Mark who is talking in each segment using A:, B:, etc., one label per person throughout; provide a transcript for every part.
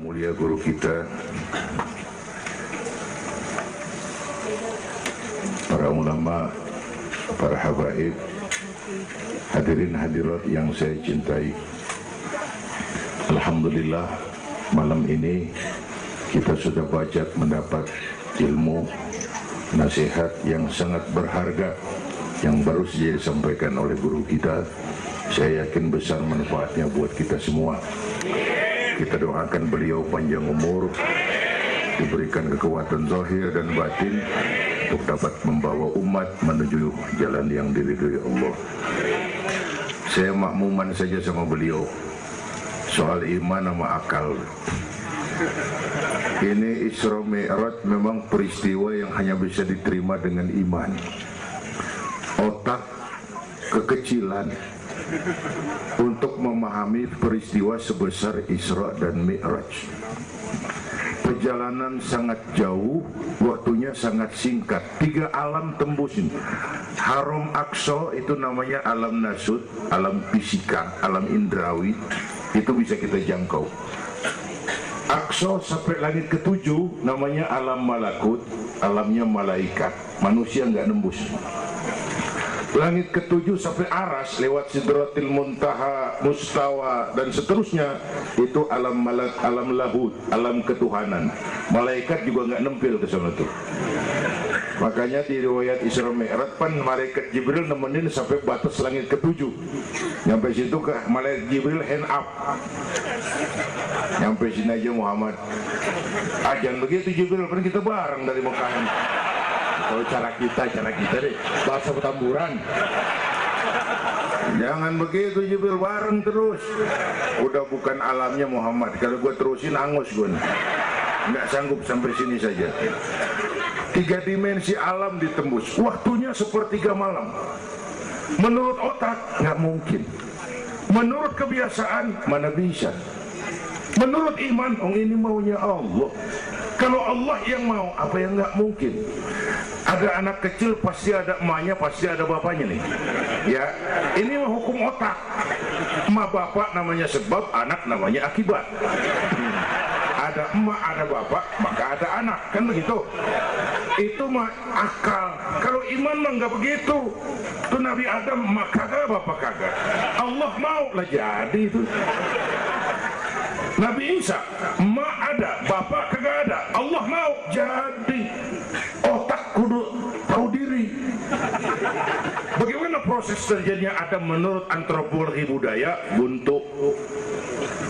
A: mulia guru kita, para ulama, para habaib, hadirin hadirat yang saya cintai. Alhamdulillah, malam ini kita sudah banyak mendapat ilmu, nasihat yang sangat berharga yang baru saja disampaikan oleh guru kita. Saya yakin besar manfaatnya buat kita semua. Kita doakan beliau panjang umur, diberikan kekuatan zahir dan batin untuk dapat membawa umat menuju jalan yang diridhoi Allah. Saya makmuman saja sama beliau soal iman sama akal. Ini Isra Mi'raj memang peristiwa yang hanya bisa diterima dengan iman. Otak kekecilan untuk memahami peristiwa sebesar Isra dan Mi'raj. Perjalanan sangat jauh, waktunya sangat singkat. 3 alam tembusin. Haram Aqsa itu namanya alam nasut, alam fisika, alam indrawi. Itu bisa kita jangkau. Aqsa sampai langit ke-7 namanya alam malakut, alamnya malaikat. Manusia nggak nembus. Langit ke-7 sampai aras lewat Sidratil Muntaha, Mustawa dan seterusnya itu alam malak, alam lahud, alam ketuhanan. Malaikat juga nggak nempel ke sana tuh. Makanya di riwayat Isra Mi'raj pan malaikat Jibril nemenin sampai batas langit ke-7. Nyampe situ ke malaikat Jibril hand up. Nyampe sini aja Muhammad. Jangan begitu Jibril, kan kita bareng dari Mekah. Kalau cara kita deh, bahasa Petamburan. Jangan begitu Jibril, bareng terus. Udah bukan alamnya Muhammad. Kalau gue terusin angus gue nih. Nggak sanggup sampai sini saja. 3 dimensi alam ditembus. Waktunya sepertiga malam. Menurut otak nggak mungkin. Menurut kebiasaan mana bisa. Menurut iman, ini maunya Allah. Kalau Allah yang mau, apa yang nggak mungkin? Ada anak kecil pasti ada emaknya, pasti ada bapaknya nih. Ya, ini mah hukum otak. Emak bapak namanya sebab, anak namanya akibat. Ada emak, ada bapak, maka ada anak, kan begitu? Itu mah akal. Kalau iman mah nggak begitu. Itu Nabi Adam, emak kagak, bapak kagak. Allah mau lah jadi itu. Nabi Isa, emak ada, bapak kagak ada. Allah mau jadi. Otak kudu tahu diri. Bagaimana proses terjadinya Adam menurut antropologi budaya? Buntu.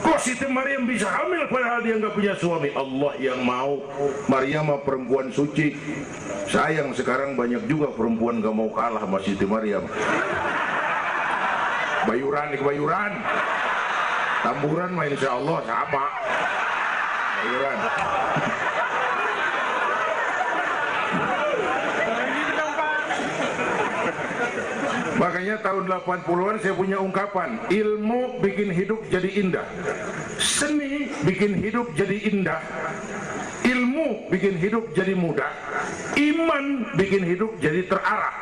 A: Kok Siti Maryam bisa hamil padahal dia nggak punya suami? Allah yang mau. Maryam mah perempuan suci. Sayang sekarang banyak juga perempuan gak mau kalah sama Siti Maryam. Bayuran di Bayuran. Tamburan mah insya Allah sama. Bayuran. Makanya tahun 80-an saya punya ungkapan, ilmu bikin hidup jadi indah, seni bikin hidup jadi indah, ilmu bikin hidup jadi mudah, iman bikin hidup jadi terarah.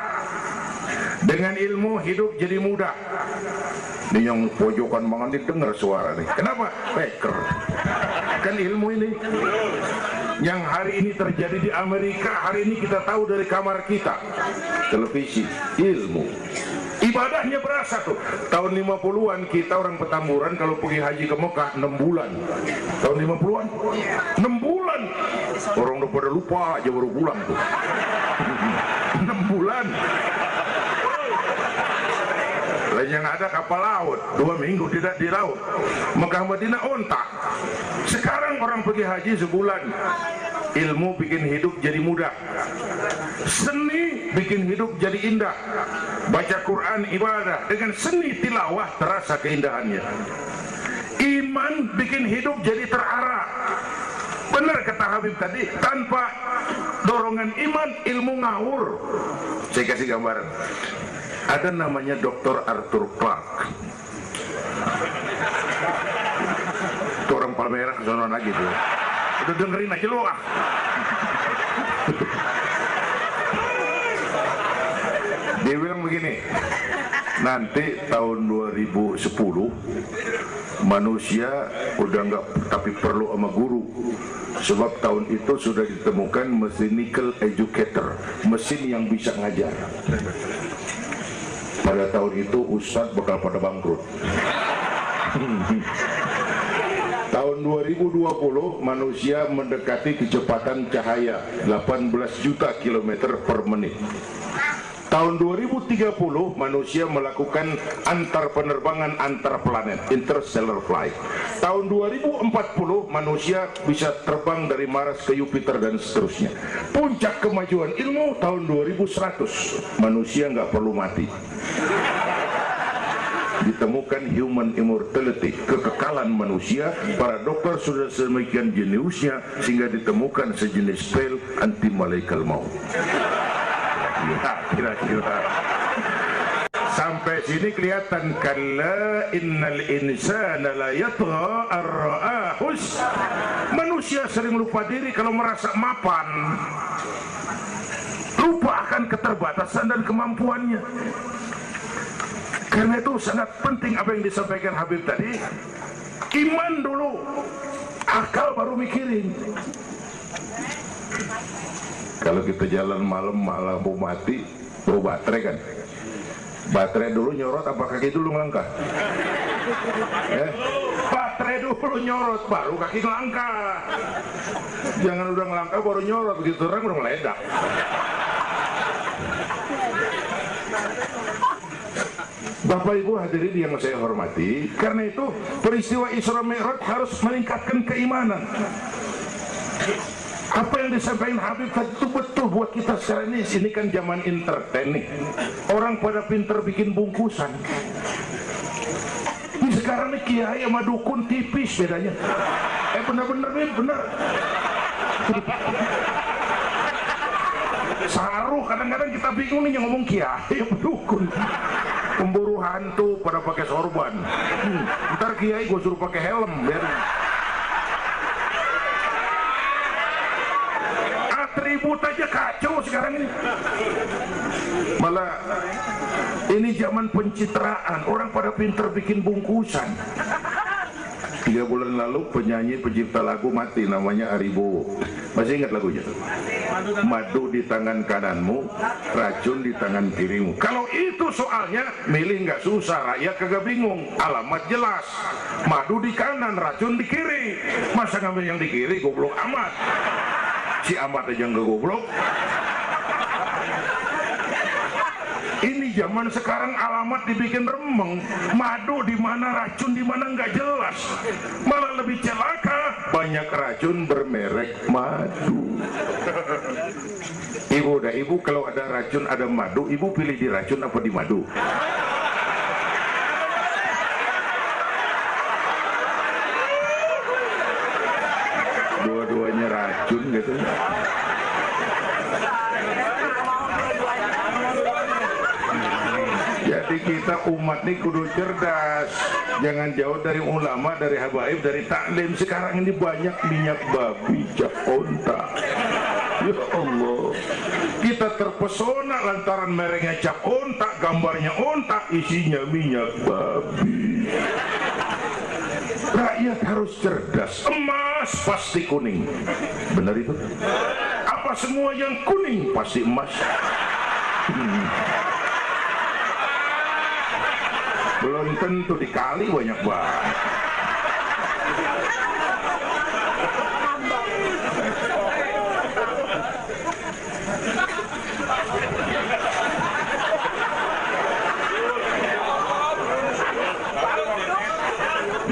A: Dengan ilmu hidup jadi mudah. Ini yang pojokan banget dengar suara nih. Kenapa? Peker. Kan ilmu ini yang hari ini terjadi di Amerika, hari ini kita tahu dari kamar kita. Televisi, ilmu. Ibadahnya berasa tuh. Tahun 50-an kita orang Petamburan kalau pergi haji ke Mekah 6 bulan. Tahun 50-an 6 bulan. Orang udah pada lupa aja baru pulang tuh. 6 bulan. Lain yang ada kapal laut 2 minggu tidak di laut. Mekah Madinah ontak. Sekarang orang pergi haji sebulan. Ilmu bikin hidup jadi mudah, seni bikin hidup jadi indah. Baca Quran ibadah, dengan seni tilawah terasa keindahannya. Iman bikin hidup jadi terarah. Benar kata Habib tadi, tanpa dorongan iman ilmu ngawur. Saya kasih gambaran. Ada namanya Dr. Arthur Clarke. Itu orang Palmerah kesono lagi tuh. Udah dengerin aja lu ah. Dia bilang begini, nanti tahun 2010 manusia udah nggak tapi perlu sama guru, sebab tahun itu sudah ditemukan mechanical educator, mesin yang bisa ngajar. Pada tahun itu ustadz bakal pada bangkrut. Tahun 2020 manusia mendekati kecepatan cahaya 18 juta kilometer per menit. Tahun 2030 manusia melakukan antar penerbangan antar planet, interstellar flight. Tahun 2040 manusia bisa terbang dari Mars ke Jupiter dan seterusnya. Puncak kemajuan ilmu tahun 2100 manusia nggak perlu mati. Ditemukan human immortality, kekekalan manusia. Para dokter sudah sedemikian jeniusnya sehingga ditemukan sejenis pil anti malaikal maut. Kira-kira sampai sini kelihatan, kalla innal insana la yatgha ar-ra'ahu. Manusia sering lupa diri kalau merasa mapan, lupa akan keterbatasan dan kemampuannya. Karena itu sangat penting apa yang disampaikan Habib tadi. Iman dulu, akal baru mikirin. Kalau kita jalan malam malah mau mati, bawa baterai kan? Baterai dulu nyorot apa kaki dulu ngelangkah? Baterai dulu nyorot baru kaki ngelangkah. Jangan udah ngelangkah baru nyorot, begitu orang udah meledak. Bapak Ibu hadirin yang saya hormati, karena itu peristiwa Isra Mi'raj harus meningkatkan keimanan. Apa yang disampaikan Habib tadi itu betul buat kita sekarang ini. Ini kan zaman entertaining, orang pada pinter bikin bungkusan. Ini sekarang nih kiai sama dukun tipis bedanya. Bener-bener nih, bener. Saruh kadang-kadang kita bingung nih yang ngomong kiai sama dukun. Pemburu hantu pada pakai sorban. Ntar kiai gue suruh pakai helm biar atribut aja kacau sekarang ini. Malah ini zaman pencitraan, orang pada pinter bikin bungkusan. 3 bulan lalu penyanyi pencipta lagu mati, namanya Aribo. Masih ingat lagunya? Madu di tangan kananmu, racun di tangan kirimu. Kalau itu soalnya milih nggak susah, rakyat kagak bingung. Alamat jelas, madu di kanan, racun di kiri. Masa ngambil yang di kiri, goblok amat. Si amat aja nggak goblok. Ini zaman sekarang alamat dibikin remeng, madu di mana, racun di mana nggak jelas. Malah lebih celaka, banyak racun bermerek madu. Ibu kalau ada racun ada madu, ibu pilih di racun apa di madu? Dua-duanya racun gitu. Jadi kita umat ini kudu cerdas, jangan jauh dari ulama, dari habaib, dari taklim. Sekarang ini banyak minyak babi, cap onta. Ya Allah, kita terpesona lantaran mereknya cap onta, gambarnya onta, isinya minyak babi. Rakyat harus cerdas. Emas pasti kuning, benar itu? Apa semua yang kuning pasti emas? Belum tentu, dikali banyak banget.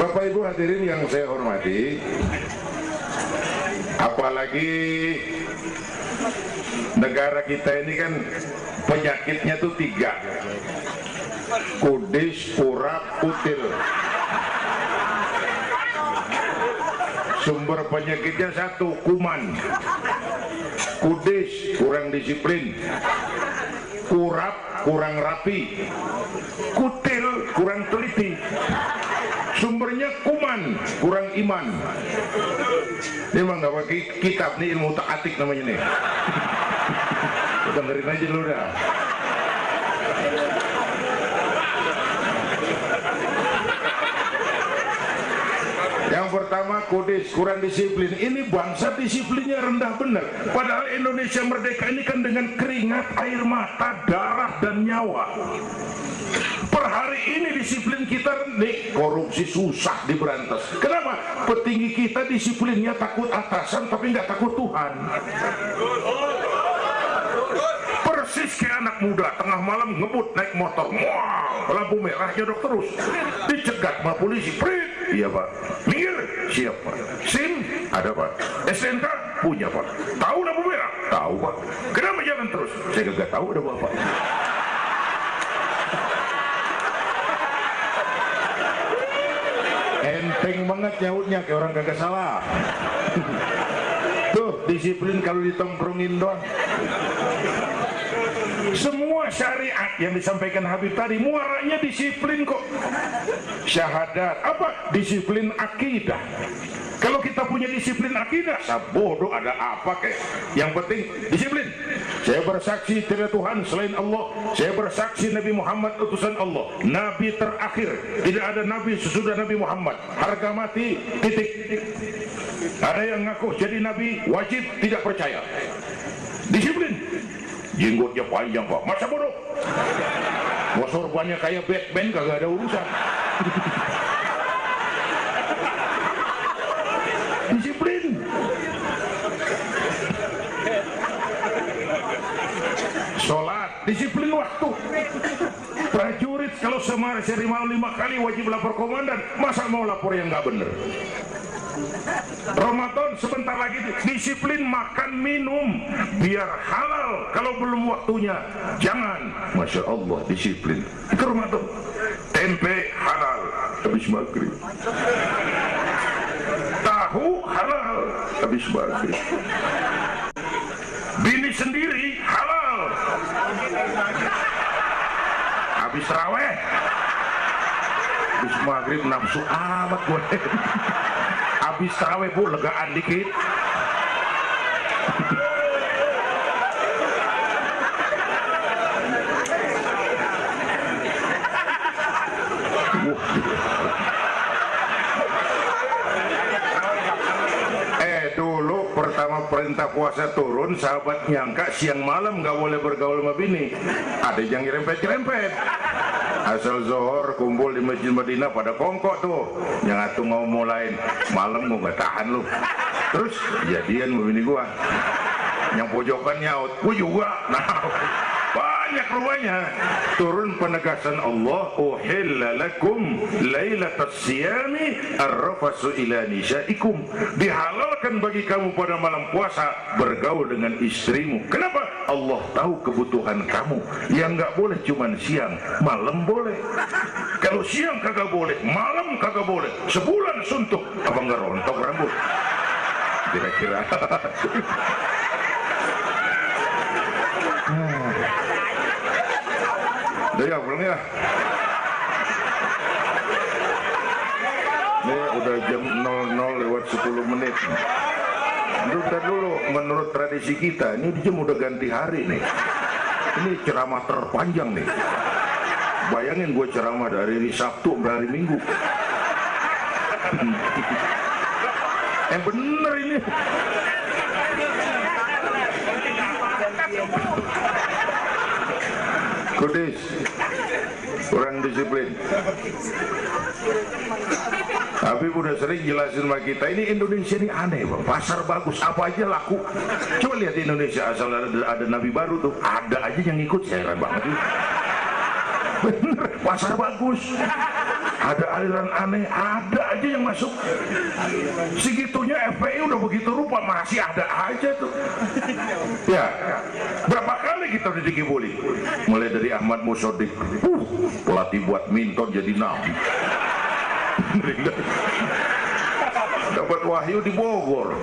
A: Bapak Ibu hadirin yang saya hormati, apalagi negara kita ini kan penyakitnya tuh 3. Kudis, urap, kutil. Sumber penyakitnya 1, kuman. Kudis, kurang disiplin. Urap, kurang rapi. Kutil, kurang teliti. Sumbernya kuman, kurang iman. Ini emang gak pakai kitab nih, ilmu tak-atik namanya nih. Dengerin aja dulu dah. pertama kodis, kurang disiplin. Ini bangsa disiplinnya rendah benar. Padahal Indonesia merdeka ini kan dengan keringat, air mata, darah dan nyawa. Per hari ini disiplin kita rendah, korupsi susah diberantas. Kenapa? Petinggi kita disiplinnya takut atasan tapi nggak takut Tuhan. Persis kayak anak muda tengah malam ngebut naik motor, wah, lampu merah nyodok terus, dicegat sama polisi, prit, iya pak, minggir, siap pak, SIM ada pak, SNK punya pak, tahu lampu merah, tahu pak, kenapa jalan terus, saya gak tahu ada bapak. Enteng banget nyautnya kayak orang kagak salah. Tuh disiplin kalau ditongkrongin doang. Semua syariat yang disampaikan Habib tadi muaranya disiplin kok. Syahadat apa? Disiplin akidah. Kalau kita punya disiplin akidah, bodoh ada apa kek? Yang penting disiplin. Saya bersaksi tidak Tuhan selain Allah. Saya bersaksi Nabi Muhammad utusan Allah, Nabi terakhir. Tidak ada Nabi sesudah Nabi Muhammad. Harga mati, titik. Ada yang ngaku jadi Nabi, wajib tidak percaya. Disiplin. Jenggotnya panjang pak, masa bodoh? Mau sorbannya kayak Batman kagak ada urusan. Disiplin. Sholat, disiplin waktu. Prajurit kalau sehari malam 5 kali wajib lapor komandan, masa mau lapor yang nggak bener? Ramadan sebentar lagi, disiplin makan minum biar halal, kalau belum waktunya jangan. Masya Allah disiplin. Itu Ramadan. Tempe halal habis maghrib, tahu halal habis maghrib, bini sendiri halal habis raweh, habis maghrib nafsu amat gue. Habis tarawih bu, legaan dikit. Dulu pertama perintah puasa turun, sahabat nyangka siang malam nggak boleh bergaul sama bini. Ada yang nyerempet-nyerempet. Asal zohor kumpul di Masjid Madinah pada kongkok tuh, yang atuh mau mulain malam gua nggak tahan lu. Terus jadian sama bini gua, yang pojokan nyaut, gua juga. Nah, banyak rupanya. Turun penegasan Allah, uhilla lakum lailatas siyami arrafasu ila nisaikum. Dihalalkan bagi kamu pada malam puasa bergaul dengan istrimu. Kenapa? Allah tahu kebutuhan kamu. Yang nggak boleh cuman siang, malam boleh. Kalau siang kagak boleh, malam kagak boleh. Sebulan suntuk, apa nggak rontok rambut? Kira-kira. Udah ya, pulang ya. Ini udah jam 00:10. Bentar dulu, menurut tradisi kita, ini jam udah ganti hari nih. Ini ceramah terpanjang nih. Bayangin gue ceramah dari hari Sabtu sampai hari Minggu. Bener ini. Kudis, kurang disiplin. Tapi udah sering jelasin sama kita, ini Indonesia ini aneh bang, pasar bagus apa aja laku. Coba lihat di Indonesia, asal ada nabi baru tuh, ada aja yang ikut, heran banget tuh. Bener, pasar bagus, ada aliran aneh, ada aja yang masuk. Segitunya FPI udah begitu rupa, masih ada aja tuh. Ya, berapa kali kita udah dikibuli, mulai dari Ahmad Musodik, pelatih buat minton jadi nabi. Dapat wahyu di Bogor.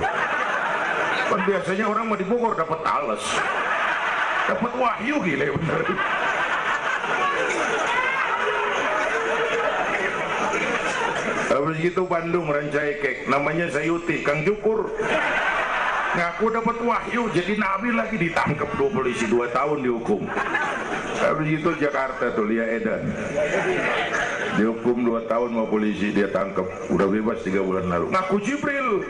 A: Kan biasanya orang mau di Bogor dapat alas, dapat wahyu gila bener. Habis itu Bandung Rancai Kek, namanya Sayuti, Kang Jukur ngaku dapat wahyu jadi nabi lagi, ditangkap 2 polisi 2 tahun dihukum. Habis itu Jakarta tuh Lia Edan Dihukum 2 tahun sama polisi, dia tangkap, udah bebas 3 bulan lalu. Ngaku Jibril,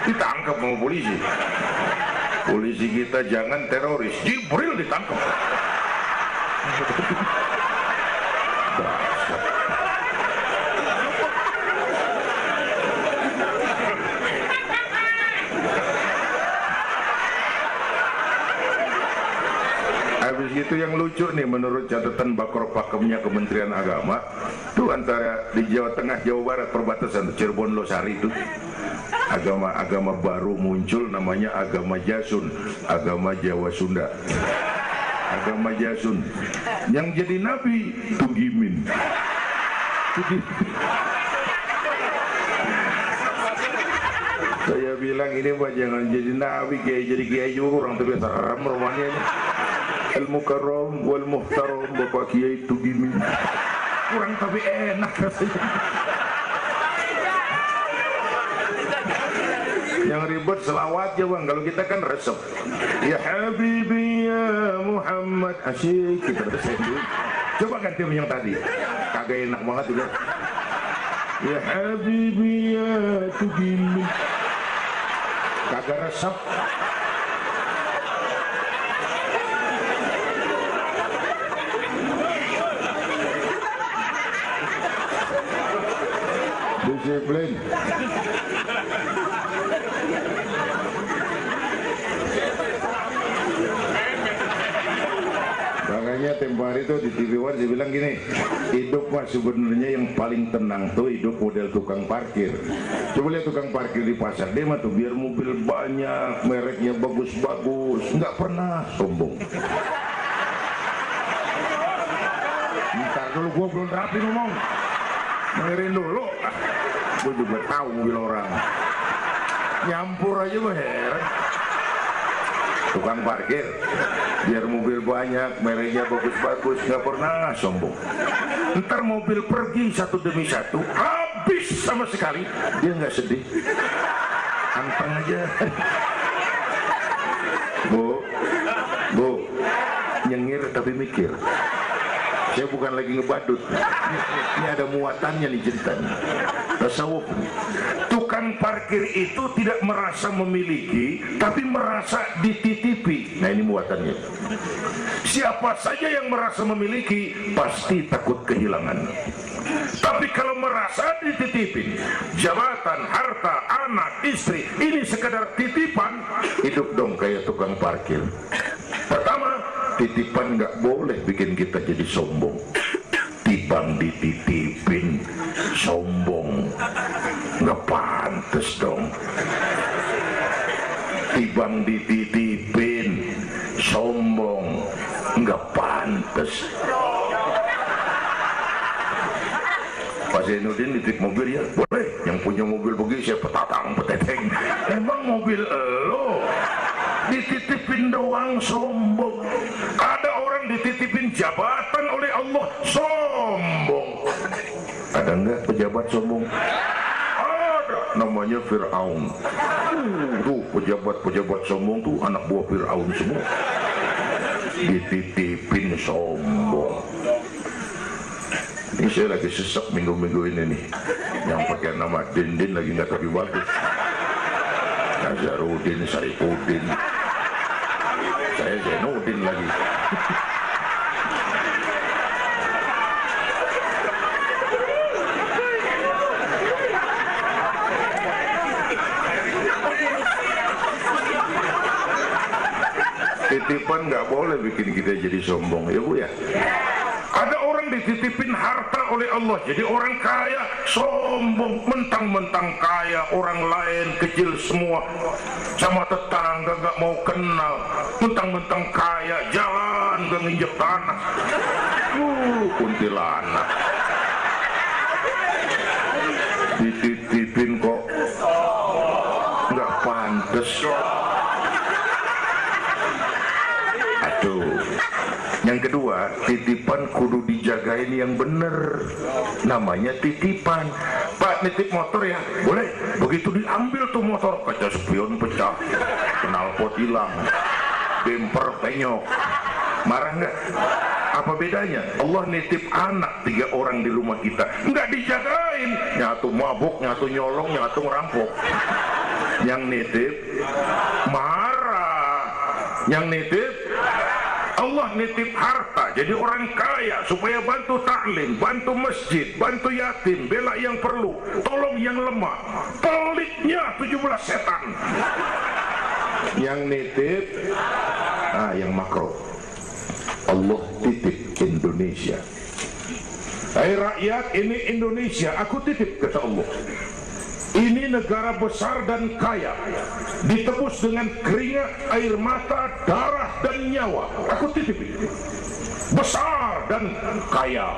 A: ditangkap sama polisi. Polisi kita jangan teroris, Jibril ditangkap. Habis itu yang lucu nih, menurut catatan Bakor Pakemnya Kementerian Agama, tuh antara di Jawa Tengah, Jawa Barat perbatasan Cirebon Losari itu agama baru muncul, namanya agama Jasun, agama Jawa Sunda. Agama Jasun yang jadi nabi Tugimin. Saya bilang ini Pak, jangan jadi nabi, jadi kiai juga orang tapi serem rumahnya ini. Al-Mukarram wal Muhtaram Bapak Kiai Tugimin. Kurang tapi enak rasanya. Yang ribet selawat ya Bang, kalau kita kan resep. Ya Habibi ya Muhammad, asyik kita resep dulu. Coba ganti yang tadi, kagak enak banget juga. Ya Habibi ya Tugimin, kagak resep. Disiplin. Makanya tempo hari itu di TV One dia bilang gini, hidup mas sebenarnya yang paling tenang tuh hidup model tukang parkir. Coba lihat tukang parkir di pasar, dia mah tuh biar mobil banyak, mereknya bagus-bagus, nggak pernah sombong. Ntar dulu, gua belum rapi ngomong, dengerin dulu. Gue juga tahu mobil orang, nyampur aja mah heran. Tukang parkir biar mobil banyak, mereknya bagus-bagus, nggak pernah sombong. Ntar mobil pergi satu demi satu, habis sama sekali, dia nggak sedih, anteng aja. Bu, nyengir tapi mikir. Saya bukan lagi ngebadut, ini ada muatannya nih ceritanya. Tasawuf. Tukang parkir itu tidak merasa memiliki, tapi merasa dititipi. Nah ini muatannya. Siapa saja yang merasa memiliki pasti takut kehilangan. Tapi kalau merasa dititipin, jabatan, harta, anak, istri, ini sekedar titipan, hidup dong kayak tukang parkir. Pertama, titipan nggak boleh bikin kita jadi sombong. Tibang dititipin sombong, nggak pantes dong. Tibang dititipin sombong, nggak pantes. Pak Zainuddin nitip mobil ya, boleh. Yang punya mobil begini saya petatang peteteng. Emang mobil lo dititipin doang sombong. Ada orang dititipin jabatan oleh Allah sombong. Ada enggak pejabat sombong? Ada, namanya Fir'aun. Tuh pejabat-pejabat sombong tuh anak buah Fir'aun semua. Dititipin sombong. Ini saya lagi sesek minggu-minggu ini nih. Yang pakai nama Dindin lagi nggak tapi bagus. Nazarudin, Saifuddin. Saya Zainuddin lagi. Titipan nggak boleh bikin kita jadi sombong, ya Bu ya. Ada orang dititipin harta oleh Allah, jadi orang kaya sombong, mentang-mentang kaya, orang lain kecil semua, sama tetangga nggak mau kenal, mentang-mentang kaya, jalan gak nginjek tanah. Kuntilanak dititipin kok nggak pantes. Aduh. Yang kedua, titipan kudu dijagain yang bener, namanya titipan. Pak, nitip motor ya? Boleh. Begitu diambil tuh motor, kaca spion pecah, knalpot hilang, bemper penyok, marah nggak? Apa bedanya? Allah nitip anak 3 orang di rumah kita, nggak dijagain, nyatu mabuk, nyatu nyolong, nyatu ngerampok. Yang nitip marah, yang nitip Allah nitip harta, jadi orang kaya supaya bantu taklim, bantu masjid, bantu yatim, bela yang perlu, tolong yang lemah. Pelitnya 17 setan. Yang nitip, yang makro. Allah titip Indonesia. Hai rakyat, ini Indonesia, aku titip, kata Allah. Ini negara besar dan kaya, ditebus dengan keringat, air mata, darah dan nyawa. Aku titip ini. Besar dan kaya.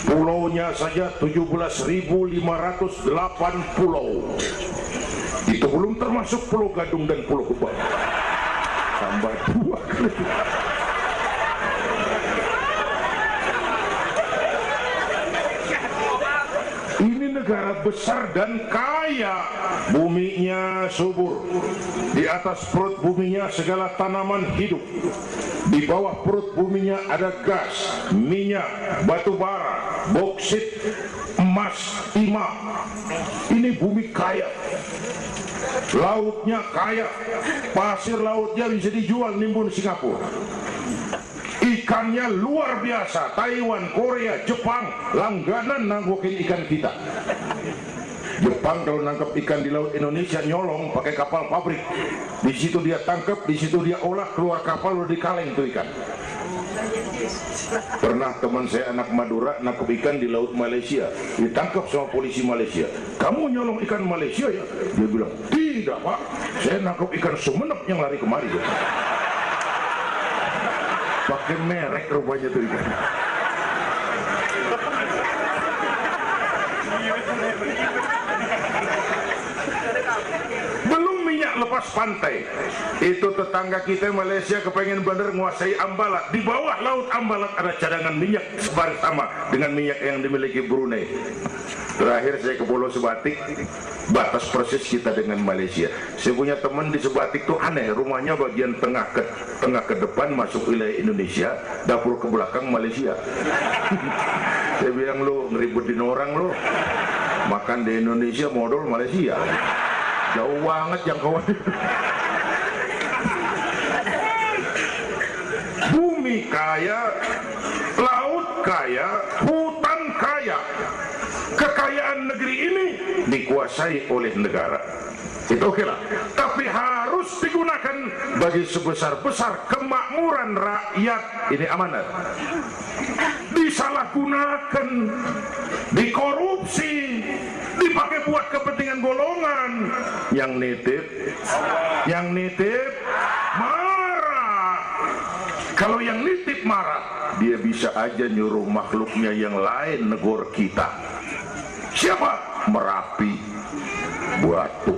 A: Pulaunya saja 17.508 pulau. Itu belum termasuk Pulau Gadung dan Pulau Gebang. Tambah 2 kali. Negara besar dan kaya, buminya subur, di atas perut buminya segala tanaman hidup, di bawah perut buminya ada gas, minyak, batu bara, boksit, emas, timah. Ini bumi kaya, lautnya kaya, pasir lautnya bisa dijual nimbun Singapura. Ikannya luar biasa, Taiwan, Korea, Jepang langganan nanggokin ikan kita. Jepang kalau nangkap ikan di laut Indonesia nyolong pakai kapal pabrik. Di situ dia tangkap, di situ dia olah, keluar kapal udah dikaleng tuh ikan. Pernah teman saya anak Madura nangkap ikan di laut Malaysia, ditangkap sama polisi Malaysia. Kamu nyolong ikan Malaysia ya? Dia bilang, tidak pak, saya nangkap ikan Sumenep yang lari kemari. Pakai merek rupanya tuh ikan. Belum minyak lepas pantai. Itu tetangga kita Malaysia kepengen bener nguasai Ambalat. Di bawah laut Ambalat ada cadangan minyak sebar sama dengan minyak yang dimiliki Brunei. Terakhir saya ke Pulau Sebatik, batas persis kita dengan Malaysia. Saya punya teman di Sebatik tuh aneh, rumahnya bagian tengah ke depan masuk wilayah Indonesia, dapur ke belakang Malaysia. Saya bilang, lu ngeributin orang lu, makan di Indonesia modal Malaysia. Jauh banget jangkauannya. Bumi kaya, laut kaya, hutan kaya. Kekayaan negeri ini dikuasai oleh negara. Itu oke lah. Tapi harus digunakan bagi sebesar-besar kemakmuran rakyat. Ini amanat. Disalahgunakan, dikorupsi, dipakai buat kepentingan golongan. Yang nitip marah. Kalau yang nitip marah, dia bisa aja nyuruh makhluknya yang lain negor kita. Siapa? Merapi, Batu,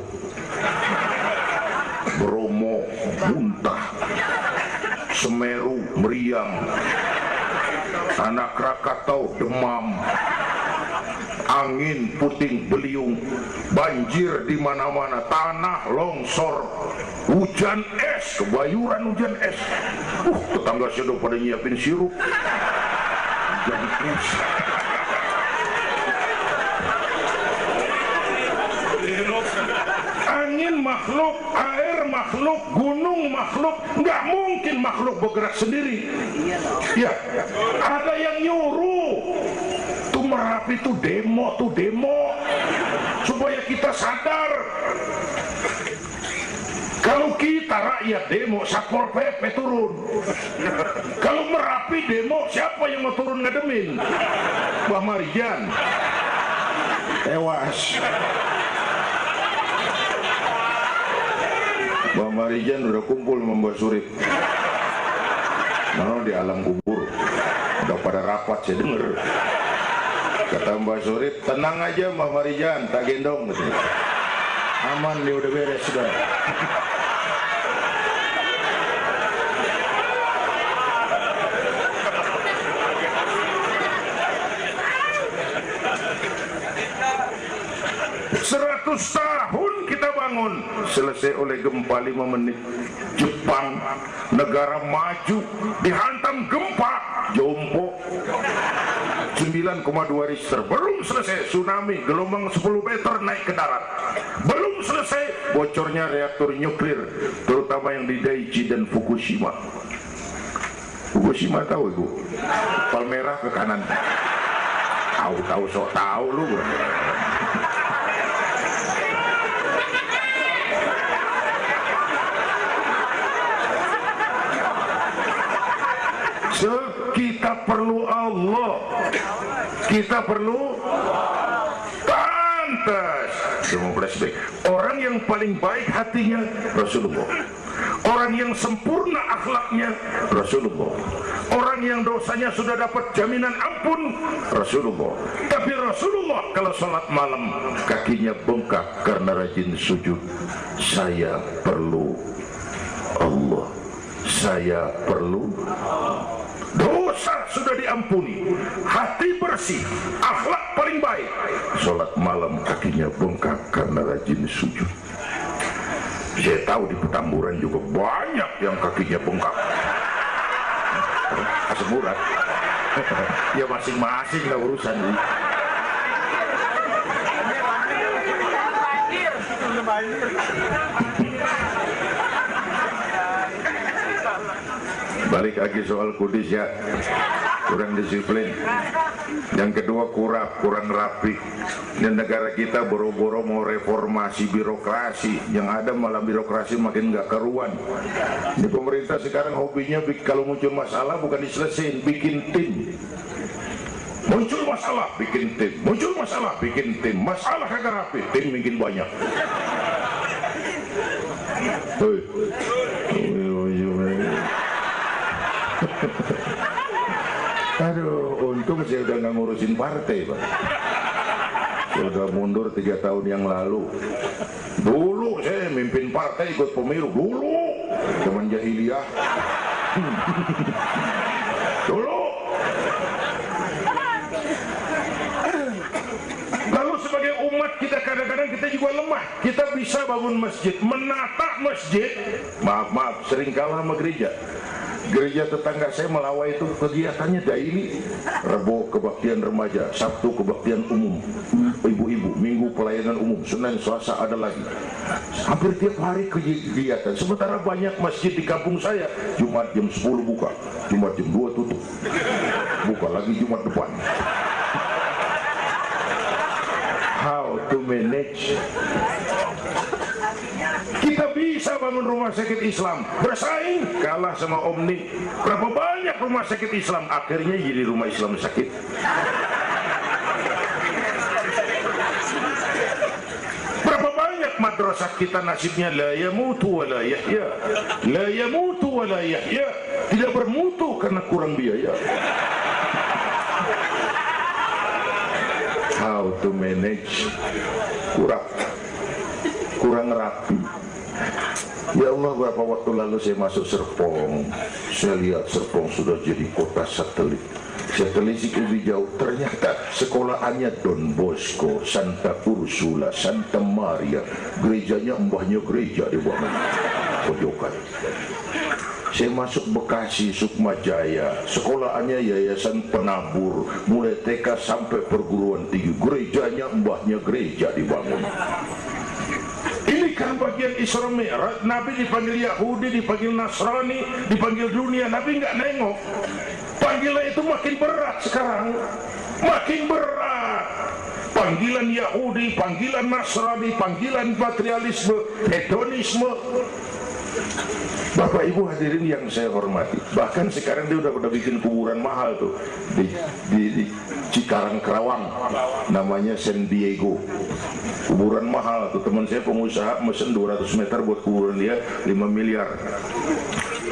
A: Bromo, Muntah, Semeru, Meriang, Tanah Krakatau, Demam, angin puting beliung, banjir di mana-mana, tanah longsor, hujan es, kebayuran hujan es. Tetangga saya udah pada nyiapin sirup. Hujan es. Angin makhluk, air makhluk, gunung makhluk, nggak mungkin makhluk bergerak sendiri. Ya, ada yang nyuruh. Tuh Merapi tuh demo, supaya kita sadar. Kalau kita rakyat demo, Satpol PP turun. Kalau Merapi demo, siapa yang mau turun ngademin? Mbah Marijan tewas. Mbah Marijan udah kumpul sama Mbah Surip. Nah, di alam kubur udah pada rapat, saya denger. Kata Mbah Surip, tenang aja Mbah Marijan, tak gendong gitu. Aman nih, udah beres sudah. Tahun kita bangun, selesai oleh gempa 5 menit, jebret. Jepang, negara maju, dihantam gempa, jompo 9,2 Richter. Belum selesai tsunami, gelombang 10 meter naik ke darat. Belum selesai bocornya reaktor nuklir, terutama yang di Daiichi dan Fukushima. Fukushima tahu ibu? Palmerah ke kanan. Tahu sok tahu lu. Kita perlu Allah, kita perlu pantas. Semua flashback. Orang yang paling baik hatinya Rasulullah, orang yang sempurna akhlaknya Rasulullah, orang yang dosanya sudah dapat jaminan ampun Rasulullah. Tapi Rasulullah kalau sholat malam kakinya bengkak karena rajin sujud. Saya perlu Allah, saya perlu dosa sudah diampuni, hati bersih, akhlak paling baik, sholat malam kakinya bengkak karena rajin sujud. Saya tahu di Petamburan juga banyak yang kakinya bengkak. Asam urat. Ya masing-masing lah urusan ini. Balik lagi soal kudus ya, kurang disiplin. Yang kedua kurang rapi. Dan negara kita boro-boro mau reformasi birokrasi, yang ada malah birokrasi makin nggak karuan. Ini pemerintah sekarang hobinya kalau muncul masalah bukan diselesain, bikin tim. Muncul masalah bikin tim, muncul masalah bikin tim, masalah kagak rapi, tim bikin banyak. Aduh, untung saya udah nggak ngurusin partai, Pak. Saya udah mundur 3 tahun yang lalu. Dulu saya mimpin partai ikut pemilu, dulu zaman jahiliyah. Dulu. Lalu sebagai umat kita kadang-kadang kita juga lemah. Kita bisa bangun masjid, menata masjid. Maaf, sering kalah sama gereja. Gereja tetangga saya Melawai itu kegiatannya daily. Rabu kebaktian remaja, Sabtu kebaktian umum, ibu-ibu, Minggu pelayanan umum, Senin Selasa ada lagi. Hampir tiap hari kegiatan. Sementara banyak masjid di kampung saya, Jumat jam 10 buka, Jumat jam 2 tutup, buka lagi Jumat depan. How to manage? Kita bisa bangun rumah sakit Islam, bersaing, kalah sama Omni. Berapa banyak rumah sakit Islam akhirnya jadi rumah Islam sakit. Berapa banyak madrasah kita nasibnya la yamutu wa la yahya, la yamutu wa la yahya, tidak bermutu karena kurang biaya. How to manage? Kurang rapi. Ya Allah, berapa waktu lalu saya masuk Serpong, saya lihat Serpong sudah jadi kota satelit. Saya telisik lebih jauh, ternyata sekolahannya Don Bosco, Santa Ursula, Santa Maria, gerejanya mbahnya gereja di bawah pojokan. Saya masuk Bekasi, Sukma Jaya, sekolahannya Yayasan Penabur, mulai TK sampai perguruan tinggi, gerejanya mbahnya gereja dibangun. Ini kan bagian Isra Mi'raj. Nabi dipanggil Yahudi, dipanggil Nasrani, dipanggil dunia. Nabi nggak nengok. Panggilan itu makin berat sekarang, makin berat. Panggilan Yahudi, panggilan Nasrani, panggilan materialisme, hedonisme. Bapak Ibu hadirin yang saya hormati, bahkan sekarang dia udah bikin kuburan mahal tuh di Cikarang Kerawang, namanya San Diego. Kuburan mahal tuh, teman saya pengusaha mesen 200 meter buat kuburan dia 5 miliar.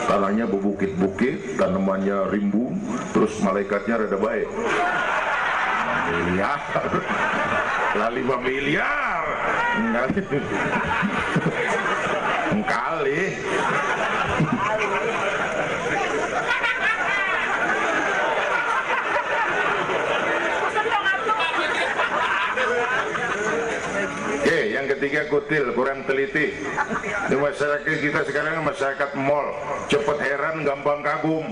A: Tanahnya berbukit-bukit, tanamannya rimbun, terus malaikatnya rada baik. Miliar lah, 5 miliar enggak kali. Oke, yang ketiga kutil, kurang teliti. Di masyarakat kita sekarang masyarakat mall, cepet heran, gampang kagum.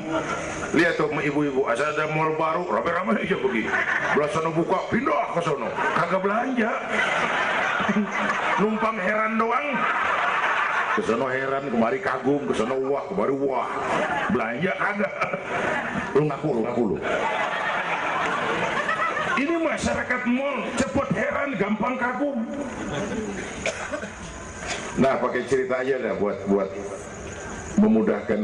A: Lihat tuh ibu-ibu, asal ada mall baru, rame-rame aja pergi. Belah sono buka, pindah ke sono, kagak belanja. Numpang heran doang. Ke sono heran, kemari kagum, ke sono wah, kemari wah. Belanja kagak. Lu ngaku lu. Ini masyarakat mall, cepet heran, gampang kagum. Nah, pakai cerita aja dah buat memudahkan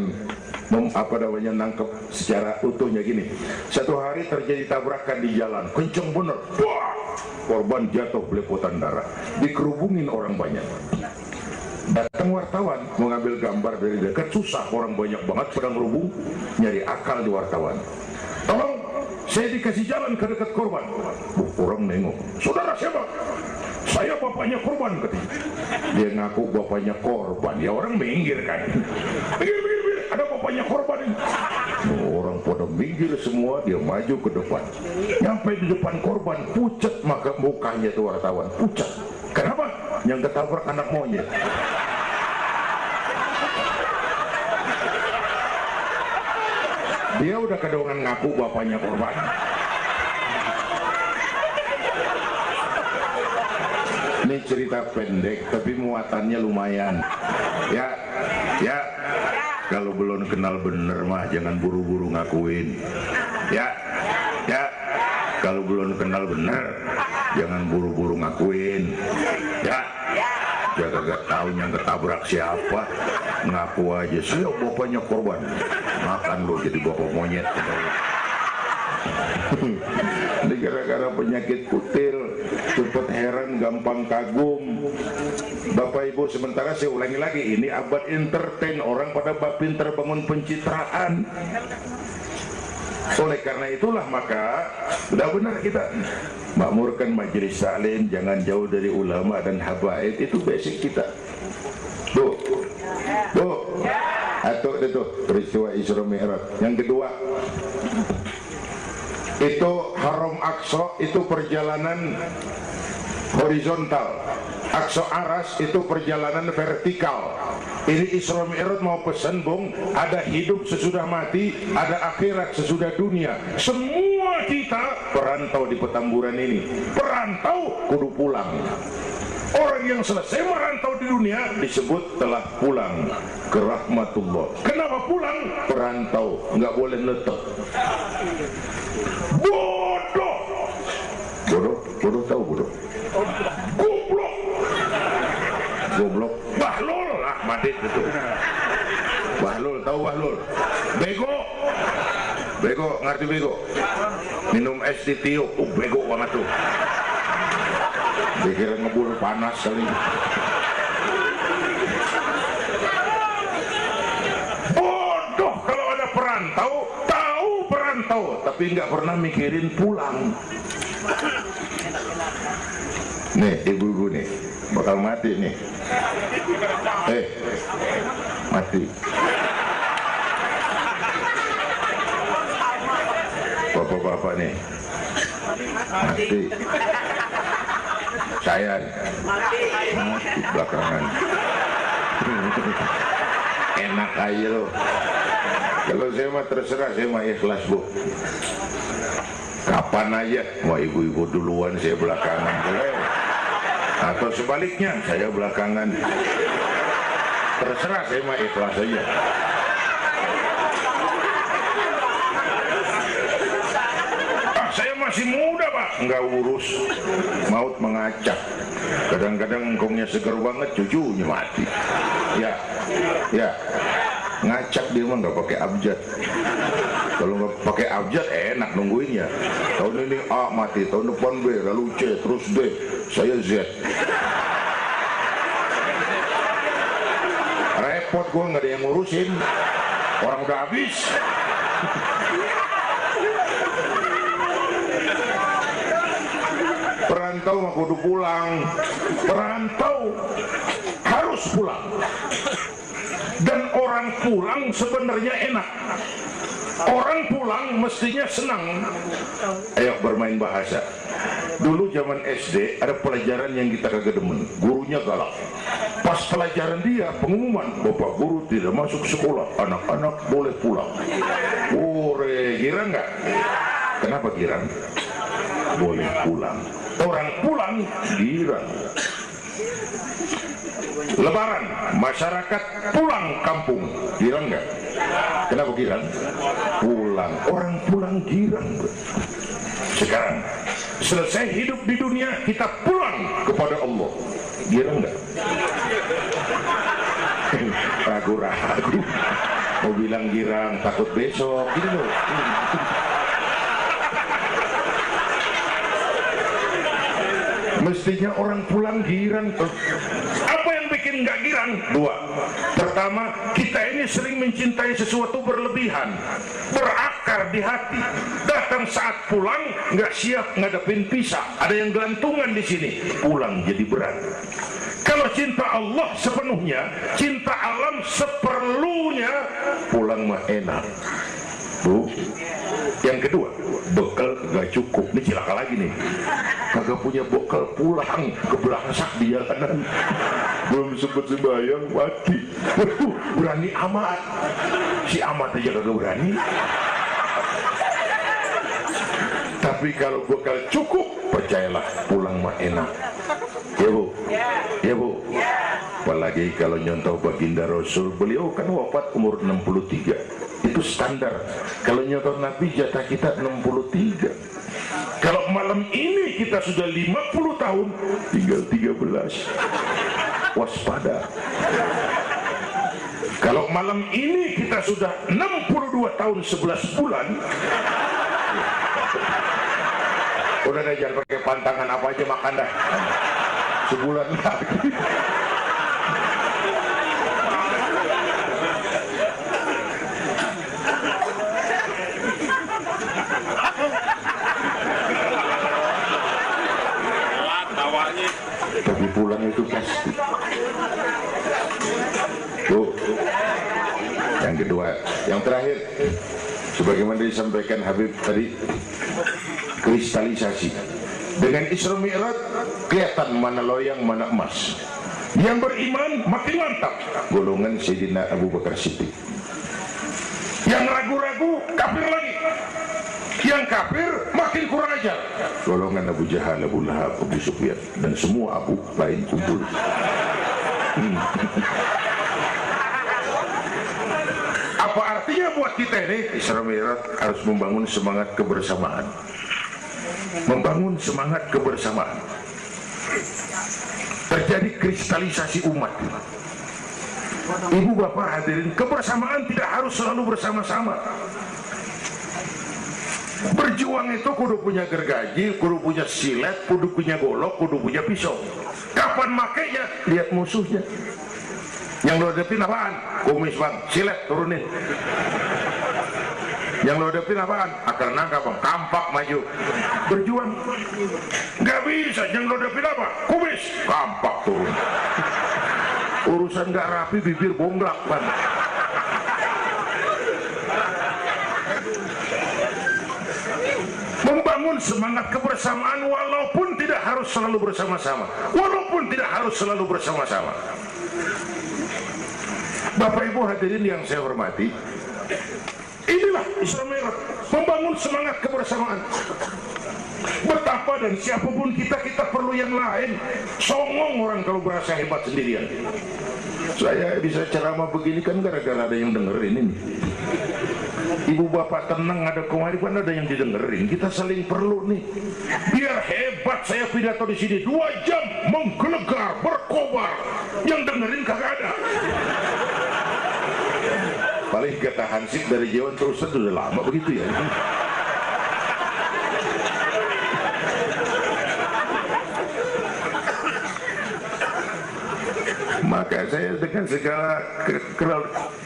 A: nangkep secara utuhnya gini. Satu hari terjadi tabrakan di jalan, kenceng bener. Wah, korban jatuh belepotan darah, dikerubungin orang banyak. Datang wartawan mengambil gambar dari dekat, susah, orang banyak banget sedang ngerubung, nyari akal di wartawan. Tolong, saya dikasih jalan ke dekat korban. Orang nengok, saudara siapa? Saya bapaknya korban, katanya. Dia ngaku bapaknya korban, ya orang minggir kan. Minggir, ada bapaknya korban ini. Orang pada minggir semua, dia maju ke depan. Nyampe di depan korban, pucat maka mukanya tuh wartawan, pucat. Kenapa? Yang ketabrak anak monyet. Dia udah kedongan ngaku bapaknya korban. Ini cerita pendek tapi muatannya lumayan. Ya. Kalau belum kenal bener mah jangan buru-buru ngakuin. Ya. Kalau belum kenal bener jangan buru-buru ngakuin. Ya. Dia kagak tahu yang ketabrak siapa, ngaku aja saya bapaknya korban. Makan lo jadi bapak monyet. Ini gara-gara penyakit kutil, cepet heran, gampang kagum. Bapak Ibu, sementara saya ulangi lagi, ini abad entertain, orang pada bab pinter bangun pencitraan. Oleh karena itulah maka sudah benar kita makmurkan majelis taklim, jangan jauh dari ulama dan habaib, itu basic kita. Bu, atau itu peristiwa Isra Mi'raj. Yang kedua, itu Haram Aqsa, itu perjalanan horizontal. Aqsa Aras itu perjalanan vertikal. Ini Isra Mi'raj mau pesan, Bung, ada hidup sesudah mati, ada akhirat sesudah dunia. Semua kita perantau di petamburan ini. Perantau kudu pulang. Orang yang selesai merantau di dunia disebut telah pulang ke rahmatullah. Kenapa pulang? Perantau, nggak boleh netek. Bodoh tahu bodoh. Goblok. Bahlul lah, madit itu. Bahlul, tahu Bahlul? Bego, ngerti bego? Minum es titiuk, bego banget tuh. Dikira ngebul panas kali. Bodoh kalau ada perantau, tahu perantau, tapi nggak pernah mikirin pulang. Nih, ibu-ibu nih, bakal mati nih. Mati. Bapak-bapak nih, mati. Saya mati belakangan. Enak aja loh. Kalau saya mah terserah, saya mah ikhlas, Bu. Kapan aja, mau ibu-ibu duluan, saya belakangan, boleh. Atau sebaliknya, saya belakangan. Terserah, saya mah ikhlas aja. Saya masih muda, Pak. Nggak urus, maut mengacak. Kadang-kadang engkongnya seger banget, cucunya mati. Ya, ngacak dia mah nggak pakai abjad. Kalau nggak pakai abjad enak nungguinnya. Tahun ini A mati, tahun depan B, lalu C, terus D, saya Z. Repot, gue nggak ada yang ngurusin. Orang udah habis. Perantau mah kudu pulang. Perantau harus pulang. Dan orang pulang sebenarnya enak. Orang pulang mestinya senang. Ayo bermain bahasa. Dulu zaman SD ada pelajaran yang kita kagak demen, gurunya galak. Pas pelajaran dia, pengumuman, Bapak Guru tidak masuk sekolah, anak-anak boleh pulang. Girang nggak? Kenapa girang? Boleh pulang. Orang pulang girang. Lebaran, masyarakat pulang kampung, girang nggak? Kenapa girang? Pulang. Orang pulang girang. Sekarang selesai hidup di dunia, kita pulang kepada Allah, girang nggak? Ragu-ragu mau bilang girang, takut besok gitu loh. Mestinya orang pulang girang. Apa yang bikin nggak girang? Dua. Pertama, kita ini sering mencintai sesuatu berlebihan, berakar di hati. Datang saat pulang nggak siap ngadepin pisah, ada yang gelantungan di sini, pulang jadi berat. Kalau cinta Allah sepenuhnya, cinta alam seperlunya, pulang mah enak. Bu, yang kedua, bekal gak cukup. Ini cilaka lagi nih, kagak punya bekal, pulang ke belakang di jalanan, belum sempet sembahyang mati. Waduh, berani amat. Si amat aja kagak berani. Tapi kalau bekal cukup, percayalah, pulang mah enak. Ya Bu, ya Bu. Apalagi kalau nyontoh baginda Rasul, beliau kan wafat umur 63. Itu standar. Kalau nyontoh Nabi, jatah kita 63. Kalau malam ini kita sudah 50 tahun, tinggal 13. Waspada. Kalau malam ini kita sudah 62 tahun 11 bulan, udah deh, jangan pakai pantangan, apa aja makan dah. Sebulan lagi. Tapi pulang itu pasti. Tuh. Yang kedua, yang terakhir, sebagaimana disampaikan Habib tadi, kristalisasi. Dengan Isra Mi'raj kelihatan mana loyang, mana emas. Yang beriman makin mantap, golongan Sayyidina Abu Bakar Siddiq. Yang ragu-ragu kafir lagi. Yang kafir makin kurang ajar, golongan Abu Jahal, Abu Lahab, Abu Sufyan, dan semua Abu lain kumpul. Apa artinya buat kita ini? Isra Mi'raj harus membangun semangat kebersamaan. Membangun semangat kebersamaan. Terjadi kristalisasi umat. Ibu bapak hadirin, kebersamaan tidak harus selalu bersama-sama. Berjuang itu kudu punya gergaji, kudu punya silet, kudu punya golok, kudu punya pisau. Kapan makainya? Lihat musuhnya. Yang lo hadapin apaan? Kumis bang, silet turunin. Yang lo hadapin apaan? Akar nangka bang, kampak maju. Berjuang. Gak bisa, yang lo hadapin apa? Kumis, kampak turun. Urusan gak rapi, bibir bonggak bang. Membangun semangat kebersamaan walaupun tidak harus selalu bersama-sama. Walaupun tidak harus selalu bersama-sama. Bapak Ibu hadirin yang saya hormati, inilah Isra Mi'raj, membangun semangat kebersamaan. Betapa dan siapapun kita perlu yang lain. Songong orang kalau berasa hebat sendirian. Saya bisa ceramah begini kan gara-gara ada yang dengerin ini. Ibu bapak tenang, ada kemaripan, ada yang didengerin. Kita saling perlu nih. Biar hebat saya pidato di sini 2 jam menggelegar, berkobar. Yang dengerin kagak ada. Paling kata Hansip dari Jawa terus udah lama begitu ya. Maka saya dengan segala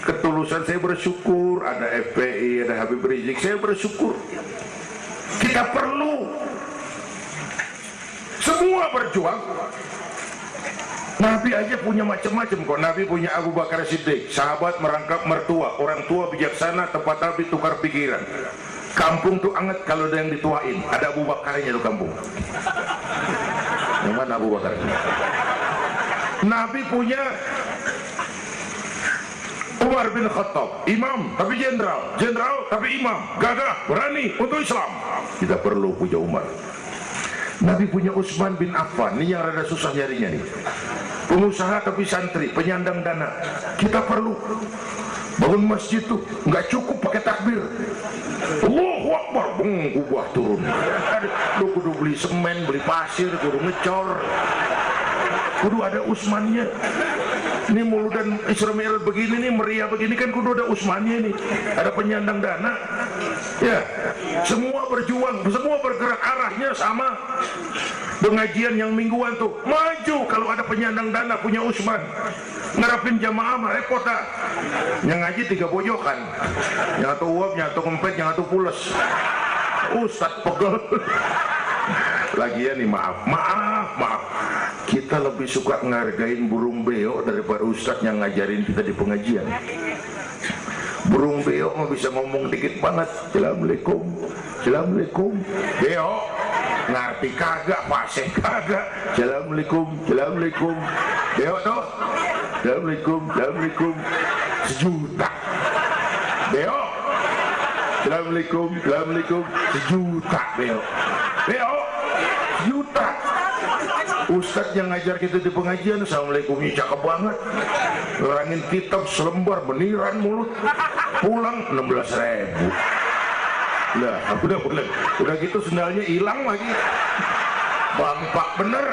A: ketulusan saya bersyukur ada FPI, ada Habib Rizik, saya bersyukur. Kita perlu semua berjuang. Nabi aja punya macam-macam kok. Nabi punya Abu Bakar Siddiq, sahabat merangkap mertua, orang tua bijaksana, tempat Nabi tukar pikiran. Kampung tuh anget kalau ada yang dituain. Ada Abu Bakarnya tuh kampung. Yang mana Abu Bakar? Nabi punya Umar bin Khattab, imam tapi jenderal, jenderal tapi imam, gagah, berani untuk Islam. Kita perlu punya Umar. Nabi punya Utsman bin Affan, ini yang rada susah nyarinya nih. Pengusaha tapi santri, penyandang dana. Kita perlu. Bangun masjid tuh nggak cukup pakai takbir. Allahu Akbar, kubah turun. Lu kudu beli semen, beli pasir, kudu ngecor. Kudu ada Utsmannya. Ini muludan Isra Mi'raj begini nih, meriah begini kan kudu ada Utsmannya nih. Ada penyandang dana. Ya, semua berjuang, semua bergerak arahnya sama. Pengajian yang mingguan tuh maju kalau ada penyandang dana punya Utsman. Ngerapin jamaah mah repot dah. Yang ngaji 3 pojokan. Yang atau uap, yang atau kempet, yang atau pules. Ustadz pegel. Lagian nih maaf. Kita lebih suka ngargain burung beo daripada ustadz yang ngajarin kita di pengajian. Burung beo mah bisa ngomong dikit banget. Assalamualaikum, assalamualaikum. Beo ngerti kagak, pasek kagak. Assalamualaikum, assalamualaikum. Beo tuh, assalamualaikum, assalamualaikum. 1 juta. Beo, assalamualaikum, assalamualaikum. 1 juta beo. Beo, 1 juta. Ustadz yang ngajar kita di pengajian, assalamualaikumnya cakep banget. Nerangin kitab selembar, beniran mulut. Pulang 16.000. Lah, udah gitu sendalnya hilang lagi. Bampak bener.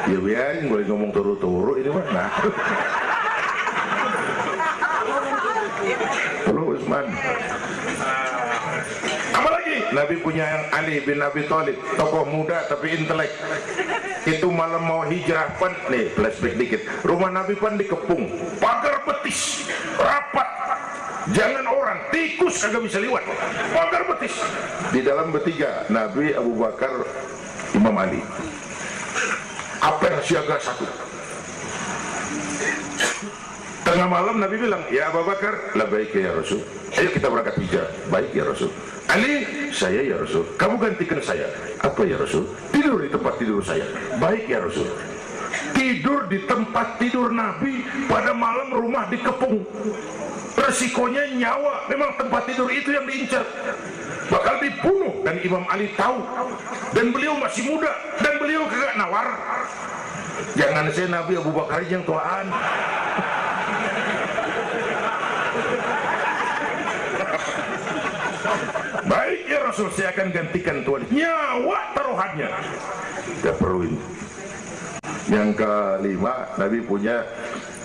A: Ya biarin, boleh ngomong turu-turu ini mah. Nah. Perlu Utsman. Apalagi Nabi punya yang Ali bin Abi Thalib, tokoh muda tapi intelek. Itu malam mau hijrah pan, nih flashback dikit. Rumah Nabi pan dikepung, pagar betis, rapat. Jangan orang, tikus kagak bisa lewat. Pagar betis. Di dalam bertiga, Nabi, Abu Bakar, Imam Ali. Apel siaga 1. Tengah malam Nabi bilang, ya Abu Bakar, labbaik ya Rasul. Ayo kita berangkat hijrah. Baik ya Rasul. Ali, saya ya Rasul. Kamu gantikan saya. Apa ya Rasul? Tidur di tempat tidur saya. Baik ya Rasul. Tidur di tempat tidur Nabi pada malam rumah dikepung. Resikonya nyawa. Memang tempat tidur itu yang diincar. Bakal dibunuh dan Imam Ali tahu. Dan beliau masih muda dan beliau kagak nawar. Jangan saya Nabi, Abu Bakar yang tuaan. Baik ya Rasul, saya akan gantikan tuan. Nyawa taruhannya. Tidak perlu ini. Yang kelima, Nabi punya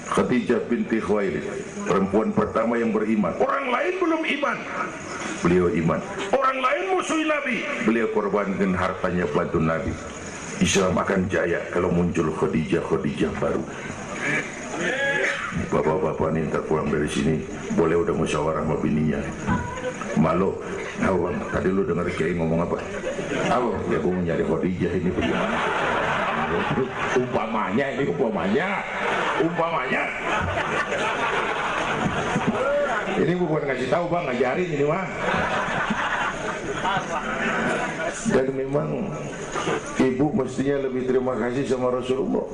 A: Khadijah binti Khuwailid, perempuan pertama yang beriman. Orang lain belum iman, beliau iman. Orang lain musuh Nabi, beliau korbankan hartanya bantu Nabi. Islam akan jaya kalau muncul Khadijah baru. Bapak-bapak nih ntar pulang dari sini boleh udah musyawarah sama bininya. Malu, bang, tadi lu dengar Kiai ngomong apa? Apa? Ya gua mau nyari Khadijah ini bagaimana? Umpamanya. Ini bukan ngasih tahu bang, ngajarin ini mah. Dan memang ibu mestinya lebih terima kasih sama Rasulullah.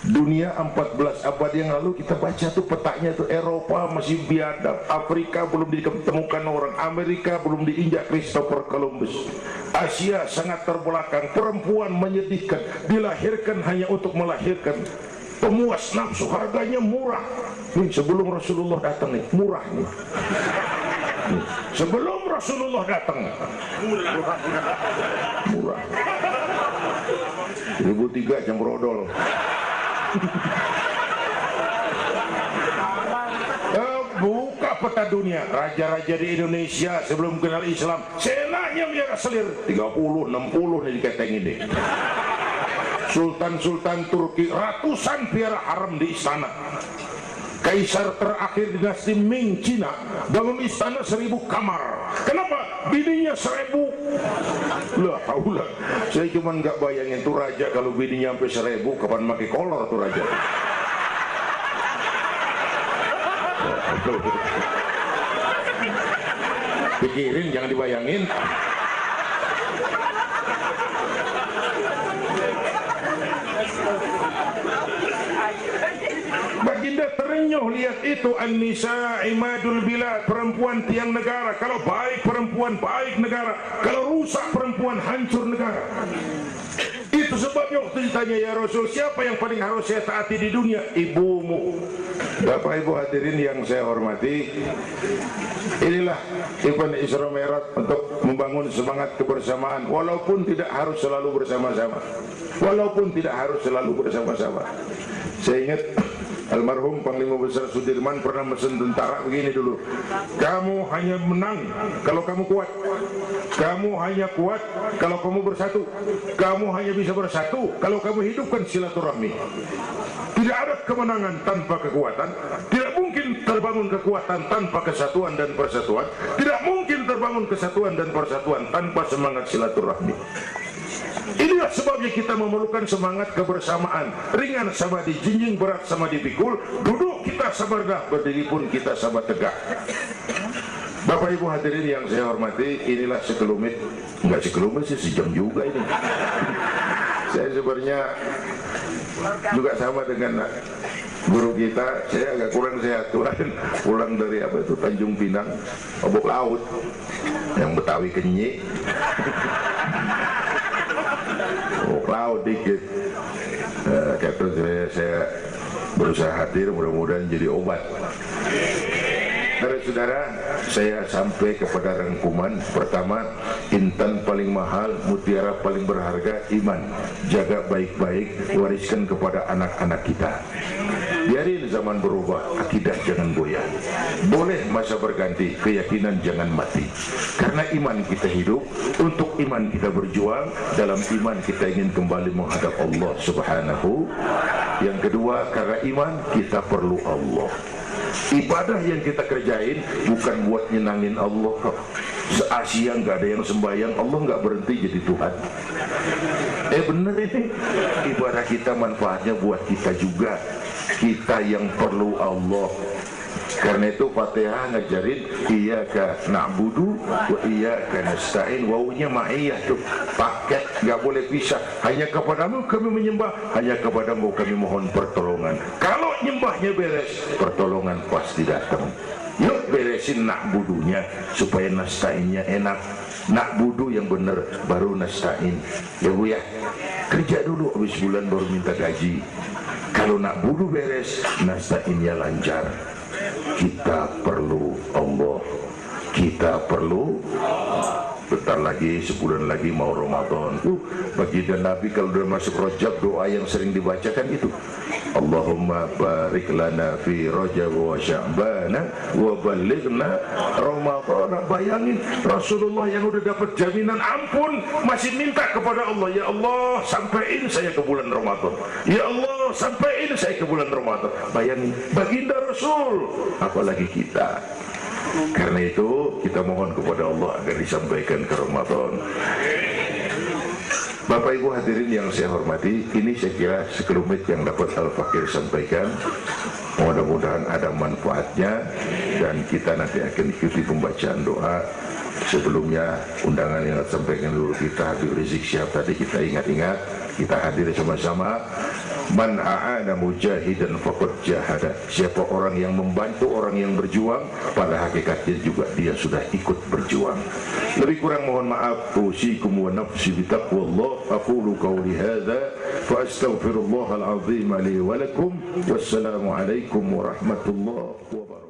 A: Dunia 14 abad yang lalu kita baca tuh petanya tuh, Eropa masih biadab, Afrika belum ditemukan orang, Amerika belum diinjak Christopher Columbus, Asia sangat terbelakang, perempuan menyedihkan, dilahirkan hanya untuk melahirkan, pemuas nafsu, harganya murah. Nih sebelum Rasulullah datang nih, murah nih. Sebelum Rasulullah datang murah. 1003 jam brodol. Buka peta dunia, raja-raja di Indonesia sebelum kenal Islam, senanya biar selir 30, 60 nih diketeng ini. Sultan-sultan Turki ratusan piara haram di istana. Kaisar terakhir dinasti Ming Cina bangun istana 1000 kamar. Kenapa? Bininya 1000. Lah, haulah. Saya cuma nggak bayangin tuh raja kalau bininya sampai 1000, kapan pakai kolor tuh raja. Pikirin, jangan dibayangin. Baginda terenyuh lihat itu, an-nisa imadul bilad, perempuan tiang negara. Kalau baik perempuan baik negara, kalau rusak perempuan hancur negara. Itu sebabnya waktu ditanya, ya Rasul, siapa yang paling harus saya taati di dunia? Ibumu. Bapak Ibu hadirin yang saya hormati, inilah event Isra Mi'raj untuk membangun semangat kebersamaan, walaupun tidak harus selalu bersama-sama. Walaupun tidak harus selalu bersama-sama. Saya ingat almarhum Panglima Besar Sudirman pernah mesen tentara begini dulu, kamu hanya menang kalau kamu kuat, kamu hanya kuat kalau kamu bersatu, kamu hanya bisa bersatu kalau kamu hidupkan silaturahmi. Tidak ada kemenangan tanpa kekuatan, tidak mungkin terbangun kekuatan tanpa kesatuan dan persatuan, tidak mungkin terbangun kesatuan dan persatuan tanpa semangat silaturahmi. Inilah sebabnya kita memerlukan semangat kebersamaan. Ringan sama dijinjing, berat sama dipikul. Duduk kita sabarlah, berdiri pun kita sabar tegak. Bapak Ibu hadirin yang saya hormati, inilah sekelumit, enggak sekelumit sih, sejam juga ini. Saya sebenarnya juga sama dengan guru kita, saya agak kurang sehat, pulang dari apa itu Tanjung Pinang, obok laut, yang Betawi kenyik. Laut dikit, kata saya berusaha hadir, mudah-mudahan jadi obat. Saudara-saudara, saya sampai kepada rangkuman pertama, intan paling mahal, mutiara paling berharga, iman. Jaga baik-baik, wariskan kepada anak-anak kita. Biarin zaman berubah, akidah jangan goyah. Boleh masa berganti, keyakinan jangan mati. Karena iman kita hidup, untuk iman kita berjuang, dalam iman kita ingin kembali menghadap Allah Subhanahu. Yang kedua, karena iman kita perlu Allah. Ibadah yang kita kerjain bukan buat nyenangin Allah kok. Se-Asia nggak ada yang sembahyang, Allah nggak berhenti jadi Tuhan. Bener ini, ibadah kita manfaatnya buat kita juga. Kita yang perlu Allah. Karena itu Fatihah ngajarin iyyaka na'budu wa iyyaka nasta'in. Wawunya ma'iyah tuh, paket, nggak boleh pisah. Hanya kepadamu kami menyembah, hanya kepadamu kami mohon pertolongan. Kalau nyembahnya beres, pertolongan pasti datang. Yuk beresin na'budunya supaya nasta'innya enak. Na'budu yang benar, baru nasta'in. Ya Bu ya, kerja dulu, habis bulan baru minta gaji. Kalau na'budu beres, nasta'innya lancar. Kita perlu Allah, kita perlu. Bentar lagi, sebulan lagi mau Ramadan. Baginda Nabi kalau udah masuk Rajab, doa yang sering dibacakan itu, Allahumma barik lana fi Rajab wa Sya'ban wa balighna Ramadan. Bayangin Rasulullah yang udah dapat jaminan ampun masih minta kepada Allah, ya Allah sampaiin saya ke bulan Ramadan, ya Allah sampaiin saya ke bulan Ramadan. Bayangin baginda Rasul, apalagi kita. Karena itu kita mohon kepada Allah agar disampaikan ke Ramadan. Bapak Ibu hadirin yang saya hormati, ini saya kira sekelumit yang dapat Al-Fakir sampaikan. Mudah-mudahan ada manfaatnya dan kita nanti akan ikuti pembacaan doa. Sebelumnya undangan yang sampaikan dulu kita Habib Rizik Syihab tadi, kita ingat-ingat, kita hadir sama-sama. Man a'ana mujahidan faqad jahada. Siapa orang yang membantu orang yang berjuang, pada hakikatnya juga dia sudah ikut berjuang. Lebih kurang mohon maaf. Usikum wa nafsi bitaqwallah. Aqulu qawli hadza fa astaghfirullahal azim li wa lakum. Wassalamu alaikum warahmatullahi wabarakatuh.